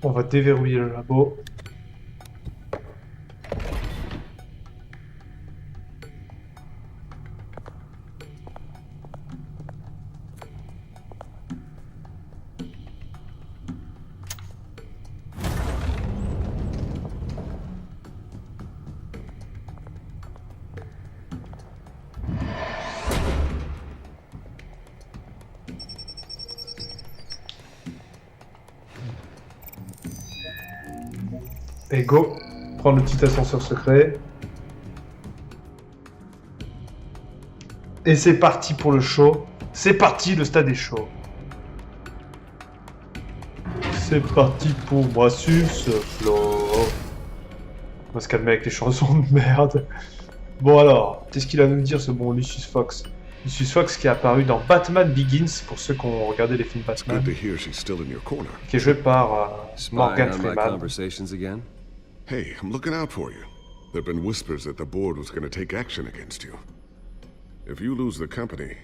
On va déverrouiller le labo. Et go, prendre le petit ascenseur secret. Et c'est parti pour le show. C'est parti, le stade est chaud. C'est parti pour moi sur ce flow. On va se calmer avec les chansons de merde. Bon alors, qu'est-ce qu'il a à nous dire ce bon Lucius Fox? Lucius Fox qui est apparu dans Batman Begins, pour ceux qui ont regardé les films Batman. Qui est joué par Morgan Freeman. Hey, I'm looking out for you. There have been whispers that the board was going to take action against you. If you lose the company,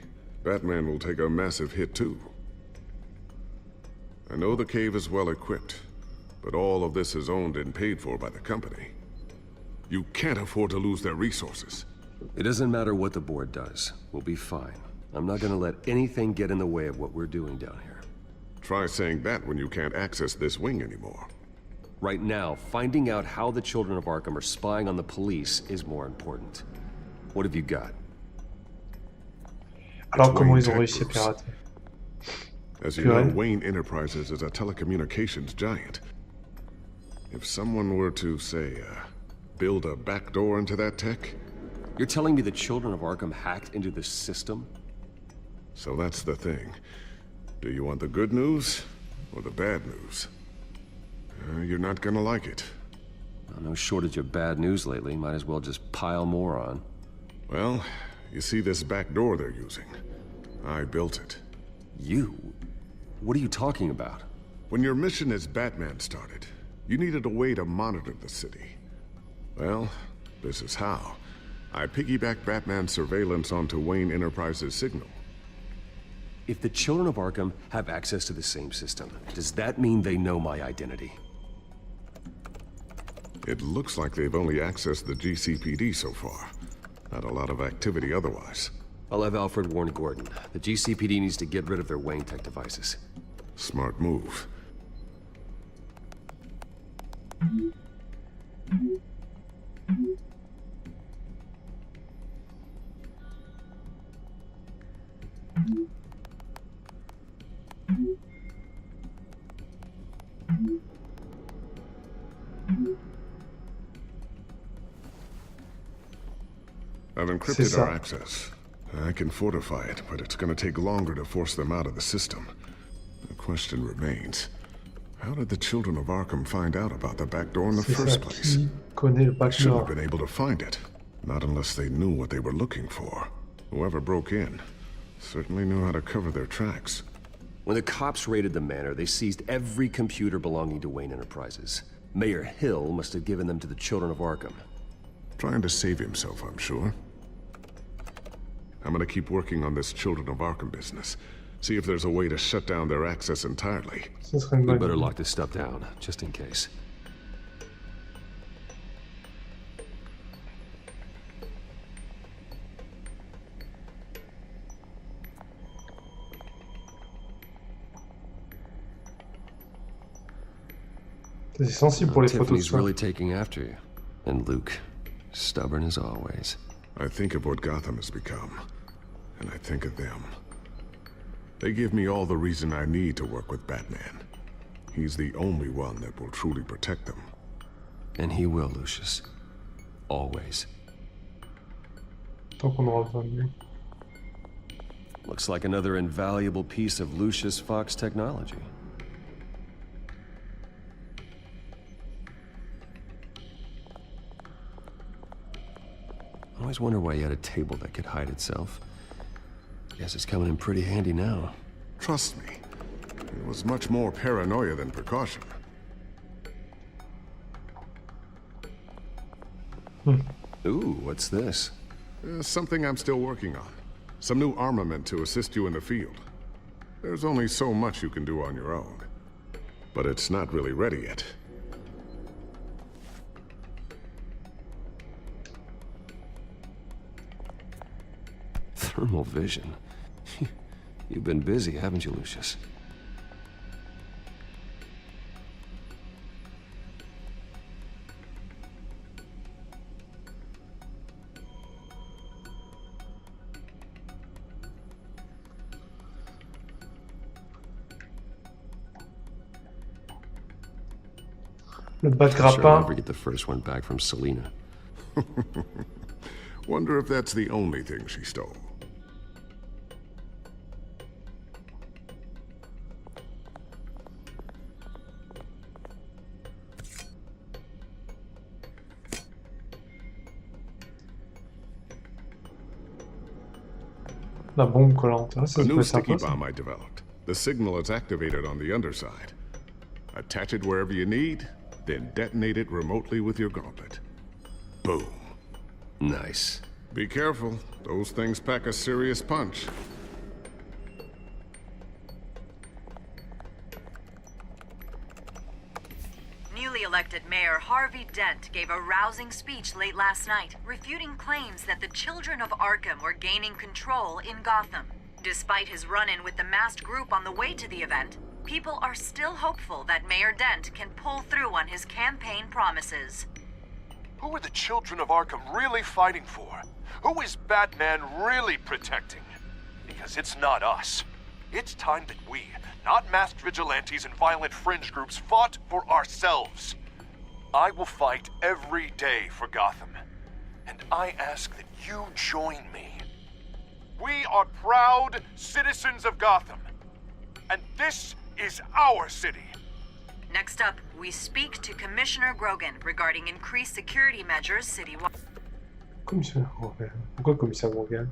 Batman will take a massive hit too. I know the cave is well equipped, but all of this is owned and paid for by the company. You can't afford to lose their resources. It doesn't matter what the board does. We'll be fine. I'm not going to let anything get in the way of what we're doing down here. Try saying that when you can't access this wing anymore. Right now, finding out how the children of Arkham are spying on the police is more important. What have you got? Alors comment ils ont réussi à pirater? As you know, Wayne Enterprises is a telecommunications giant. If someone were to, say, build a backdoor into that tech... You're telling me the children of Arkham hacked into the system? So that's the thing. Do you want the good news or the bad news? You're not gonna like it. Well, no shortage of bad news lately. Might as well just pile more on. Well, you see this back door they're using? I built it. You? What are you talking about? When your mission as Batman started, you needed a way to monitor the city. Well, this is how. I piggybacked Batman's surveillance onto Wayne Enterprises' signal. If the children of Arkham have access to the same system, does that mean they know my identity? It looks like they've only accessed the GCPD so far. Not a lot of activity otherwise. I'll have Alfred warn Gordon. The GCPD needs to get rid of their Wayne Tech devices. Smart move. I've encrypted our access. I can fortify it, but it's going to take longer to force them out of the system. The question remains, how did the children of Arkham find out about the back door in the first place? They shouldn't have been able to find it. Not unless they knew what they were looking for. Whoever broke in certainly knew how to cover their tracks. When the cops raided the manor, they seized every computer belonging to Wayne Enterprises. Mayor Hill must have given them to the children of Arkham. Trying to save himself, I'm sure. I'm gonna keep working on this Children of Arkham business. See if there's a way to shut down their access entirely. We better lock this stuff down, just in case. C'est sensible pour les photos. Tiffany's really taking after you. And Luke, stubborn as always. I think of what Gotham has become, and I think of them. They give me all the reason I need to work with Batman. He's the only one that will truly protect them. And he will, Lucius. Always. Tant qu'on aura besoin de lui. Looks like another invaluable piece of Lucius Fox technology. I always wonder why you had a table that could hide itself. Guess it's coming in pretty handy now. Trust me, it was much more paranoia than precaution. Ooh, what's this? Something I'm still working on. Some new armament to assist you in the field. There's only so much you can do on your own. But it's not really ready yet. Thermal vision. You've been busy, haven't you, Lucius? Le bas de Sure, I'll grappin. never get the first one back from Selena. Wonder if that's the only thing she stole. La bombe collante. Ah, ça A peut new être sticky sympa, ça. bomb I developed. The signal is activated on the underside. Attach it wherever you need, then detonate it remotely with your gauntlet. Boom. Nice. Be careful. Those things pack a serious punch. Newly elected Mayor Harvey Dent gave a rousing speech late last night, refuting claims that the children of Arkham were gaining control in Gotham. Despite his run-in with the masked group on the way to the event, people are still hopeful that Mayor Dent can pull through on his campaign promises. Who are the children of Arkham really fighting for? Who is Batman really protecting? Because it's not us. It's time that we, not masked vigilantes and violent fringe groups, fought for ourselves. I will fight every day for Gotham. And I ask that you join me. We are proud citizens of Gotham. And this is our city. Next up, we speak to Commissioner Grogan regarding increased security measures citywide. Commissaire Morgan. Pourquoi commissaire Morgan?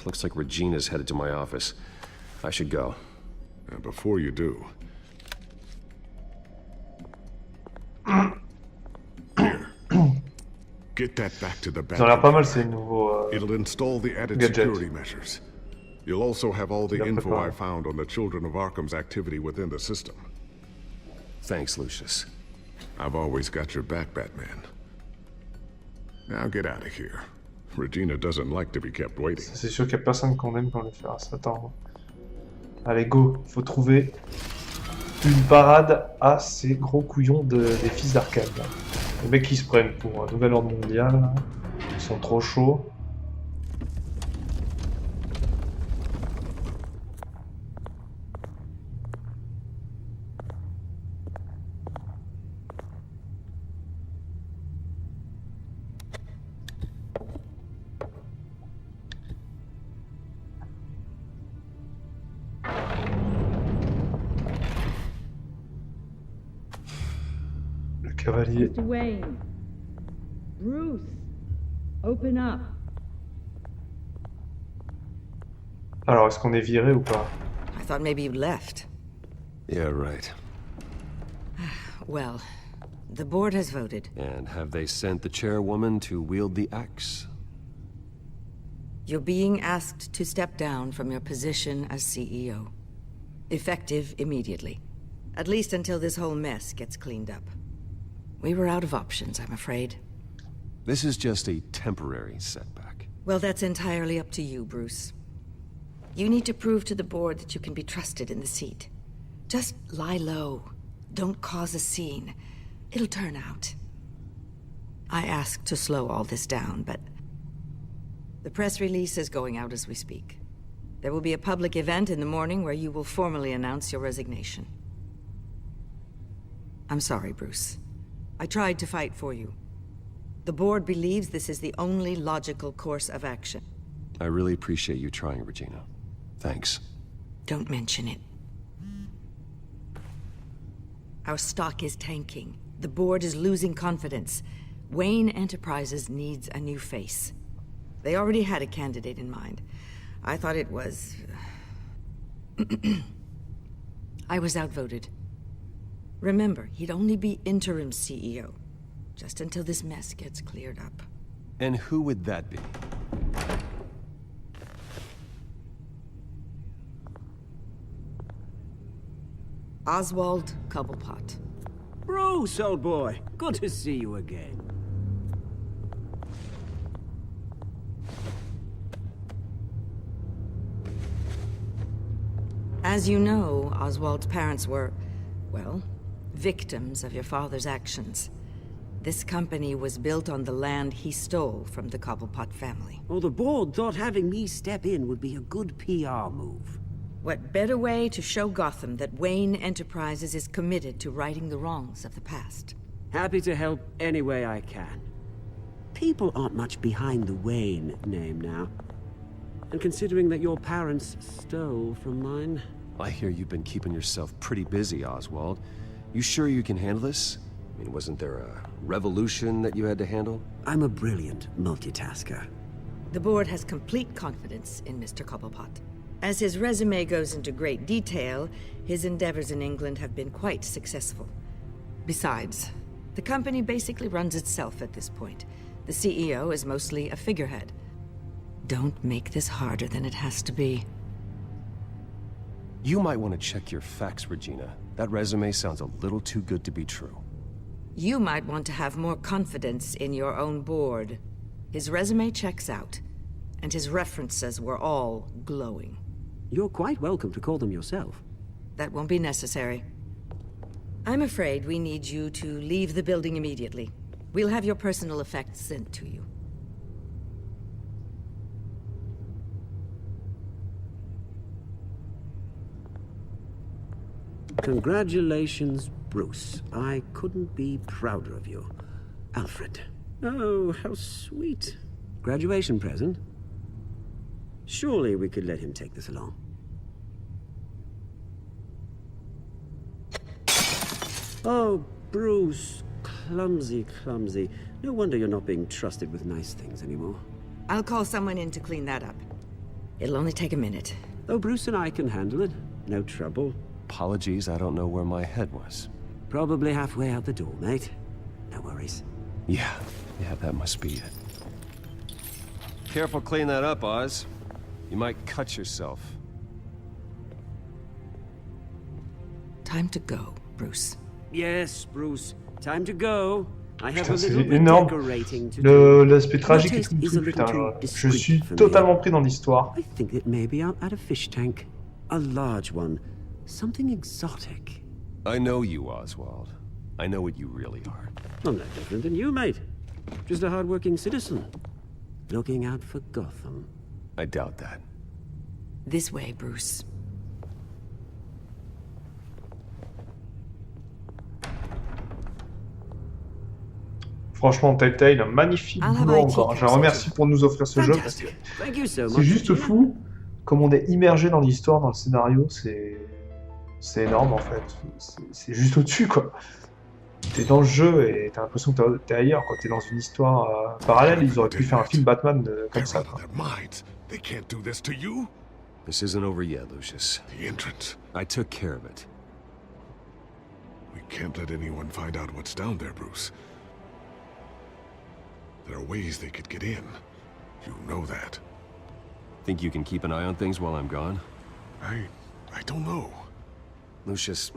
Looks like Regina's headed to my office. I should go. And before you do... Here. Get that back to the Ils ont l'air pas mal ces Batcave. nouveaux. It'll install the added Gadget. security measures. You'll also have all the Bien info préparé. I found on the Children of Arkham's activity within the system. Thanks, Lucius. I've always got your back, Batman. Now get out of here. Regina doesn't like to be kept waiting. C'est sûr qu'il y a personne qu'on aime quand on les fait. Ah, ça, attends. Allez, go. Faut trouver une parade à ces gros couillons des fils d'Arcade. là. Les mecs qui se prennent pour un nouvel ordre mondial. là. Ils sont trop chauds. Le cavalier. Mr. Wayne. Bruce. Open up. Alors, est-ce qu'on est viré ou pas? I thought maybe you'd left. Yeah, right. Well, the board has voted. And have they sent the chairwoman to wield the axe? You're being asked to step down from your position as CEO. Effective immediately. At least until this whole mess gets cleaned up. We were out of options, I'm afraid. This is just a temporary setback. Well, that's entirely up to you, Bruce. You need to prove to the board that you can be trusted in the seat. Just lie low. Don't cause a scene. It'll turn out. I asked to slow all this down, but... The press release is going out as we speak. There will be a public event in the morning where you will formally announce your resignation. I'm sorry, Bruce. I tried to fight for you. The board believes this is the only logical course of action. I really appreciate you trying, Regina. Thanks. Don't mention it. Our stock is tanking. The board is losing confidence. Wayne Enterprises needs a new face. They already had a candidate in mind. I thought it was... I was outvoted. Remember, he'd only be interim CEO, just until this mess gets cleared up. And who would that be? Oswald Cobblepot. Bruce, old boy. Good to see you again. As you know, Oswald's parents were, well, victims of your father's actions. This company was built on the land he stole from the Cobblepot family. Well, the board thought having me step in would be a good PR move. What better way to show Gotham that Wayne Enterprises is committed to righting the wrongs of the past? Happy to help any way I can. People aren't much behind the Wayne name now. And considering that your parents stole from mine... I hear you've been keeping yourself pretty busy, Oswald. You sure you can handle this? I mean, wasn't there a revolution that you had to handle? I'm a brilliant multitasker. The board has complete confidence in Mr. Cobblepot. As his resume goes into great detail, his endeavors in England have been quite successful. Besides, the company basically runs itself at this point. The CEO is mostly a figurehead. Don't make this harder than it has to be. You might want to check your facts, Regina. That resume sounds a little too good to be true. You might want to have more confidence in your own board. His resume checks out, and his references were all glowing. You're quite welcome to call them yourself. That won't be necessary. I'm afraid we need you to leave the building immediately. We'll have your personal effects sent to you. Congratulations, Bruce. I couldn't be prouder of you. Alfred. Oh, how sweet. Graduation present? Surely we could let him take this along. Oh, Bruce. Clumsy, clumsy. No wonder you're not being trusted with nice things anymore. I'll call someone in to clean that up. It'll only take a minute. Oh, Bruce and I can handle it. No trouble. Apologies, I don't know where my head was. Probably halfway out the door, mate. No worries. Yeah, that must be it. Careful clean that up, Oz. You might cut yourself. Time to go, Bruce. Yes, Bruce. Time to go. I have Putain, a c'est little bit énorme. decorating to do. L'aspect tragique et Your tout, taste is a putain, little too je suis discreet for me. totalement pris dans l'histoire. I think it may be out at a fish tank. A large one. Something exotic. I know you, Oswald. I know what you really are. I'm no different than you, mate. Just a hard-working citizen. Looking out for Gotham. I doubt that. This way, Bruce. Franchement, Telltale, un magnifique boulot encore. Je les remercie pour nous offrir ce jeu parce que Thank you so c'est much. juste fou. Comme on est immergé dans l'histoire, dans le scénario, c'est énorme en fait. C'est juste au-dessus quoi. T'es dans le jeu et t'as l'impression que t'es ailleurs quoi. T'es dans une histoire parallèle. Ils auraient pu faire un film Batman comme ça. They're out of their minds. They can't do this to you. This isn't over yet, Lucius. The entrance. I took care of it. We can't let anyone find out what's down there, Bruce. There are ways they could get in. You know that. Think you can keep an eye on things while I'm gone? I don't know. Lucius,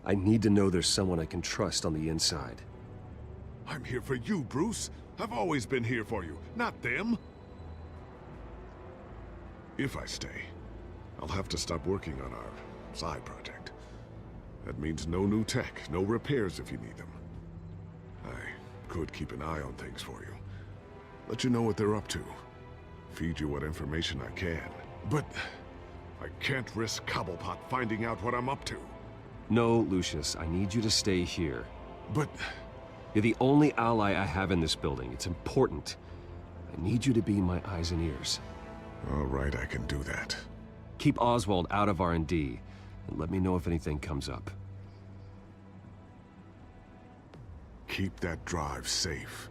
I need to know there's someone I can trust on the inside. I'm here for you, Bruce. I've always been here for you, not them. If I stay, I'll have to stop working on our side project. That means no new tech, no repairs if you need them. I could keep an eye on things for you. Let you know what they're up to. Feed you what information I can. But I can't risk Cobblepot finding out what I'm up to. No, Lucius, I need you to stay here. But You're the only ally I have in this building. It's important. I need you to be my eyes and ears. all right, I can do that. Keep Oswald out of R&D, and let me know if anything comes up. Keep that drive safe.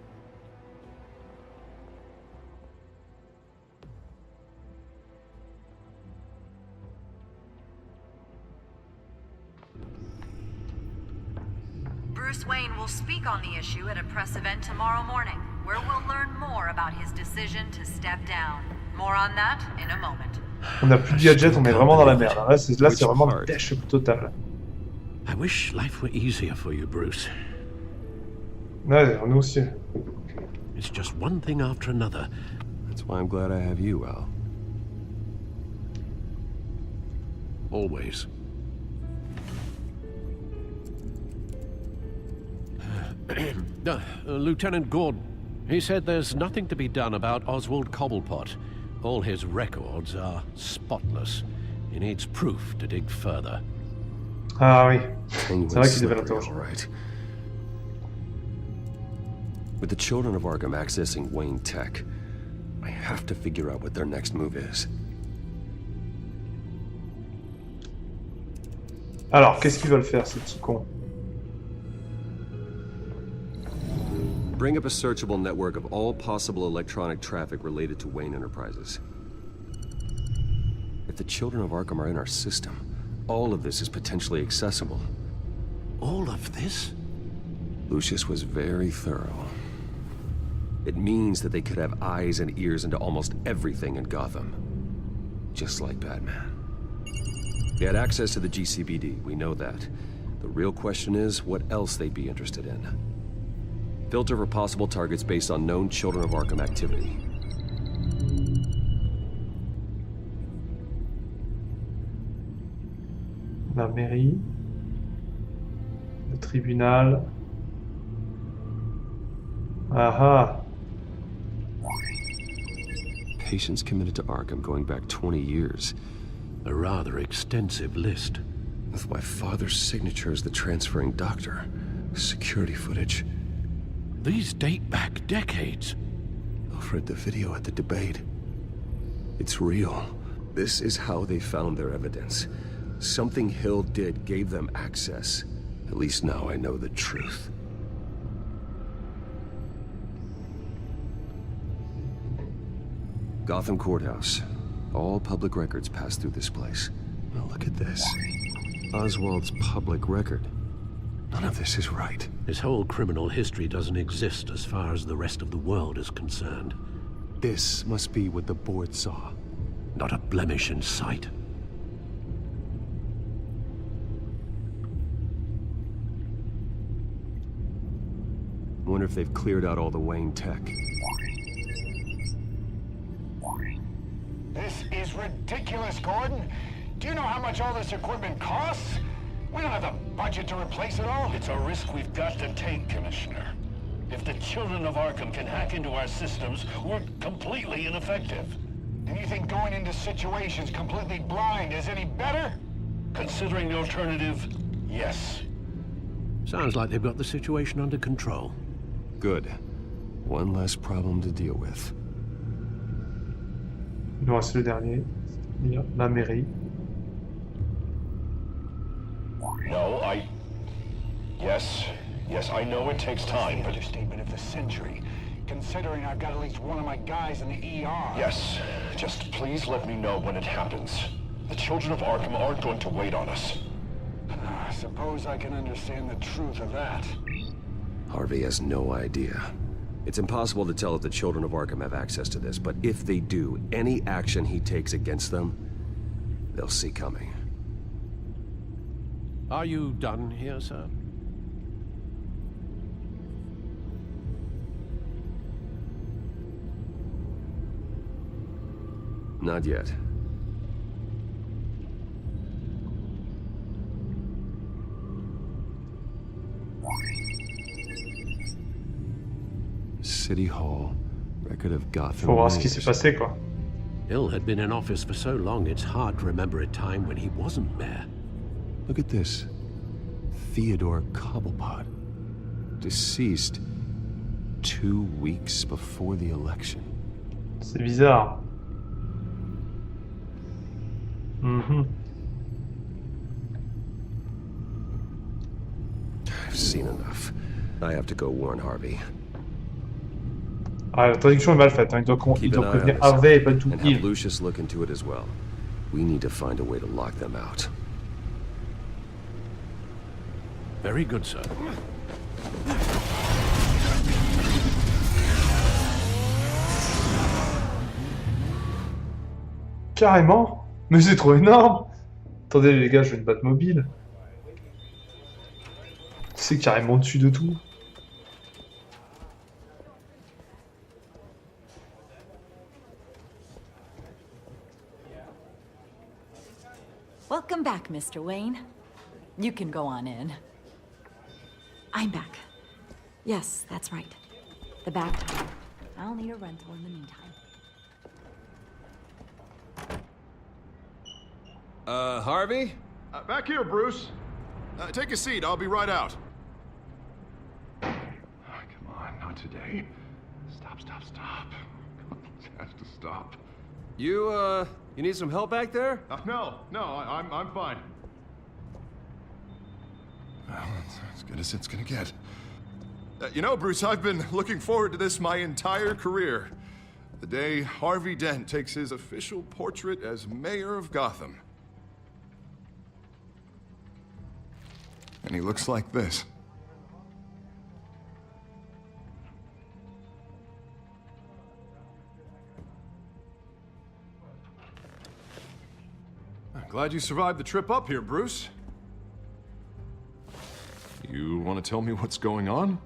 Bruce Wayne will speak on the issue at a press event tomorrow morning, where we'll learn more about his decision to step down. More on that in a moment. On a plus de gadgets, on est vraiment dans la merde. Là, c'est vraiment le dèche total. I wish life were easier for you, Bruce. Ouais, nous aussi. It's just one thing after another. That's why I'm glad I have you, Al. Always. Lieutenant Gordon, he said there's nothing to be done about Oswald Cobblepot. All his records are spotless. He needs proof to dig further. Ah oui, c'est vrai qu'il devait l'interroger. Right. With the children of Arkham accessing Wayne Tech, I have to figure out what their next move is. Alors, qu'est-ce qu'ils veulent faire, ces petits cons? Bring up a searchable network of all possible electronic traffic related to Wayne Enterprises. If the children of Arkham are in our system, all of this is potentially accessible. All of this? Lucius was very thorough. It means that they could have eyes and ears into almost everything in Gotham. Just like Batman. They had access to the GCPD, we know that. The real question is, what else they'd be interested in. Filter for possible targets based on known Children of Arkham activity. La mairie, le tribunal. Aha. Patients committed to Arkham going back 20 years. A rather extensive list. With my father's signature as the transferring doctor. Security footage. These date back decades. Alfred, the video at the debate. It's real. This is how they found their evidence. Something Hill did gave them access. At least now I know the truth. Gotham Courthouse. All public records pass through this place. Now look at this. Oswald's public record. None of this is right. His whole criminal history doesn't exist as far as the rest of the world is concerned. This must be what the board saw. Not a blemish in sight. I wonder if they've cleared out all the Wayne tech. This is ridiculous, Gordon. Do you know how much all this equipment costs? We don't have the budget to replace it all. It's a risk we've got to take, Commissioner. If the children of Arkham can hack into our systems, we're completely ineffective. And you think going into situations completely blind is any better? Considering the alternative, yes. Sounds like they've got the situation under control. Good. One less problem to deal with. Il nous reste le dernier, c'est-à-dire la mairie. No, Yes, I know it takes time, but... Understatement of the century, considering I've got at least one of my guys in the ER. Yes, just please let me know when it happens. The children of Arkham aren't going to wait on us. I suppose I can understand the truth of that. Harvey has no idea. It's impossible to tell if the children of Arkham have access to this, but if they do, any action he takes against them, they'll see coming. Are you done here, sir? Not yet. City Hall, record of Gotham. Faut voir ce qui s'est passé, quoi. Hill had been in office for so long, it's hard to remember a time when he wasn't mayor. Look at this. Theodore Cobblepot. Deceased 2 weeks before the election. C'est bizarre. I've seen enough. I have to go warn Harvey. Ah, la traduction est mal faite, hein. Il doit prévenir Harvey et pas du tout and have Lucius look into it as well. We need to find a way to lock them out. Very good, sir. Carrément. Mais c'est trop énorme. Attendez les gars, je veux une Batmobile. C'est carrément au-dessus de tout. Welcome back, Mr. Wayne. You can go on in. I'm back. Yes, that's right. The back door. I'll need a rental in the meantime. Harvey? Back here, Bruce. Take a seat. I'll be right out. Oh, come on, not today. Stop. It has to stop. You need some help back there? No, I'm fine. Well, that's as good as it's gonna get. You know, Bruce, I've been looking forward to this my entire career. The day Harvey Dent takes his official portrait as mayor of Gotham. And he looks like this. I'm glad you survived the trip up here, Bruce. You want to tell me what's going on?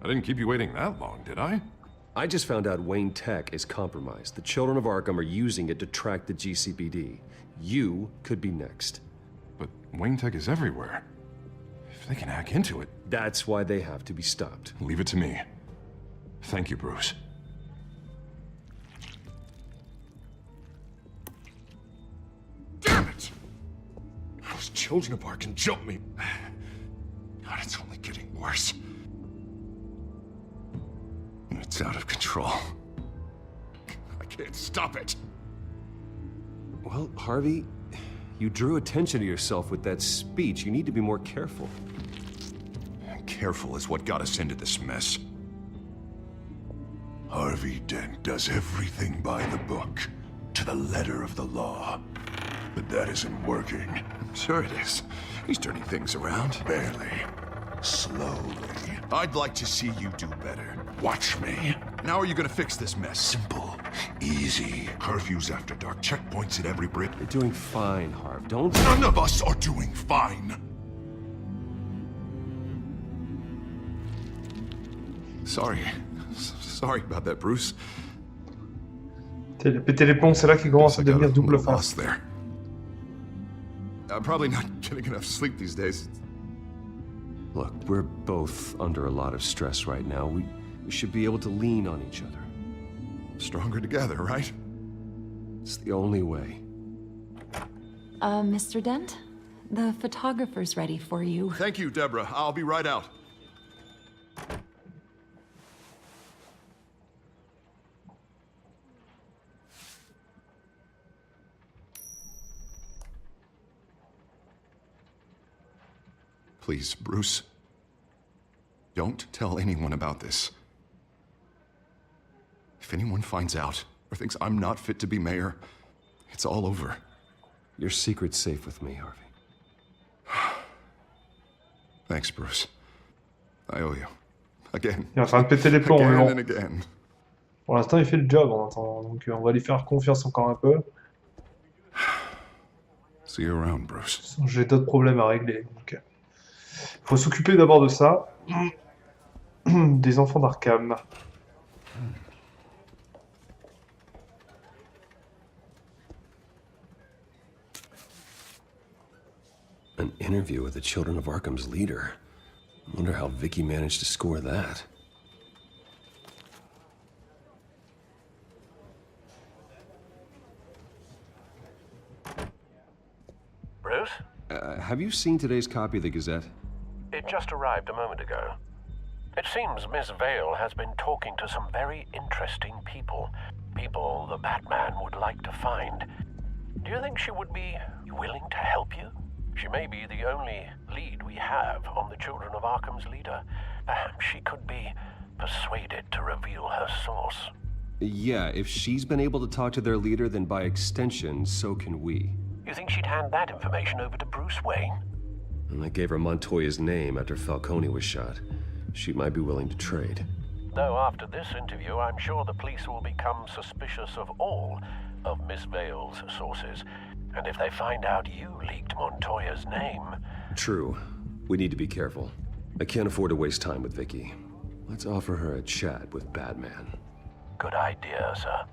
I didn't keep you waiting that long, did I? I just found out Wayne Tech is compromised. The children of Arkham are using it to track the GCPD. You could be next. But Wayne Tech is everywhere. If they can hack into it... That's why they have to be stopped. Leave it to me. Thank you, Bruce. Damn it! Those children of Arkham jumped me. God, it's only getting worse. It's out of control. I can't stop it. Well, Harvey, you drew attention to yourself with that speech. You need to be more careful. Careful is what got us into this mess. Harvey Dent does everything by the book, to the letter of the law. But that isn't working. Sure it is. He's turning things around. Barely. Slowly. I'd like to see you do better. Watch me. And how are you gonna fix this mess? Simple. Easy. Curfews after dark. Checkpoints at every brick. You're doing fine, Harv. Don't... None of us are doing fine. Sorry. Sorry about that, Bruce. Péter les plombs, c'est là qu'il commence à devenir double face. There. I'm probably not getting enough sleep these days. Look, we're both under a lot of stress right now. We should be able to lean on each other. Stronger together, right? It's the only way. Mr. Dent? The photographer's ready for you. Thank you, Deborah. I'll be right out. Please, Bruce. Don't tell anyone about this. If anyone finds out or thinks I'm not fit to be mayor, it's all over. Your secret's safe with me, Harvey. Thanks, Bruce. I owe you. Again. Il est en train de péter les plombs, mais bon. And again. Pour l'instant, il fait le job en attendant, donc on va lui faire confiance encore un peu. See you around, Bruce. J'ai d'autres problèmes à régler, donc... Faut s'occuper d'abord de ça. Des enfants d'Arkham. An interview with the Children of Arkham's leader. I wonder how Vicky managed to score that. Bruce? Have you seen today's copy of the Gazette? It just arrived a moment ago. It seems Miss Vale has been talking to some very interesting people. People the Batman would like to find. Do you think she would be willing to help you? She may be the only lead we have on the Children of Arkham's leader. Perhaps she could be persuaded to reveal her source. Yeah, if she's been able to talk to their leader, then by extension, so can we. You think she'd hand that information over to Bruce Wayne? And I gave her Montoya's name after Falcone was shot. She might be willing to trade. Though after this interview, I'm sure the police will become suspicious of all of Miss Vale's sources. And if they find out you leaked Montoya's name... True. We need to be careful. I can't afford to waste time with Vicky. Let's offer her a chat with Batman. Good idea, sir.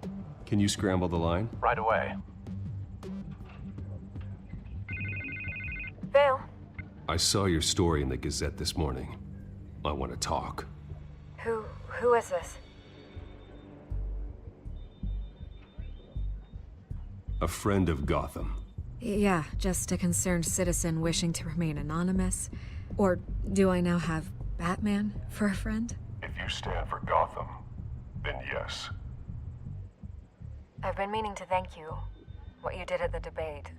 Can you scramble the line? Right away. Vale. I saw your story in the Gazette this morning. I want to talk. Who is this? A friend of Gotham. Yeah, just a concerned citizen wishing to remain anonymous. Or do I now have Batman for a friend? If you stand for Gotham, then yes. I've been meaning to thank you. What you did at the debate.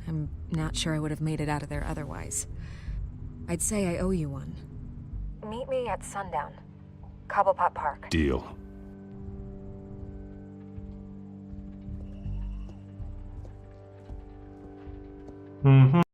I'm not sure I would have made it out of there otherwise. I'd say I owe you one. Meet me at sundown. Cobblepot Park. Deal. Mhm.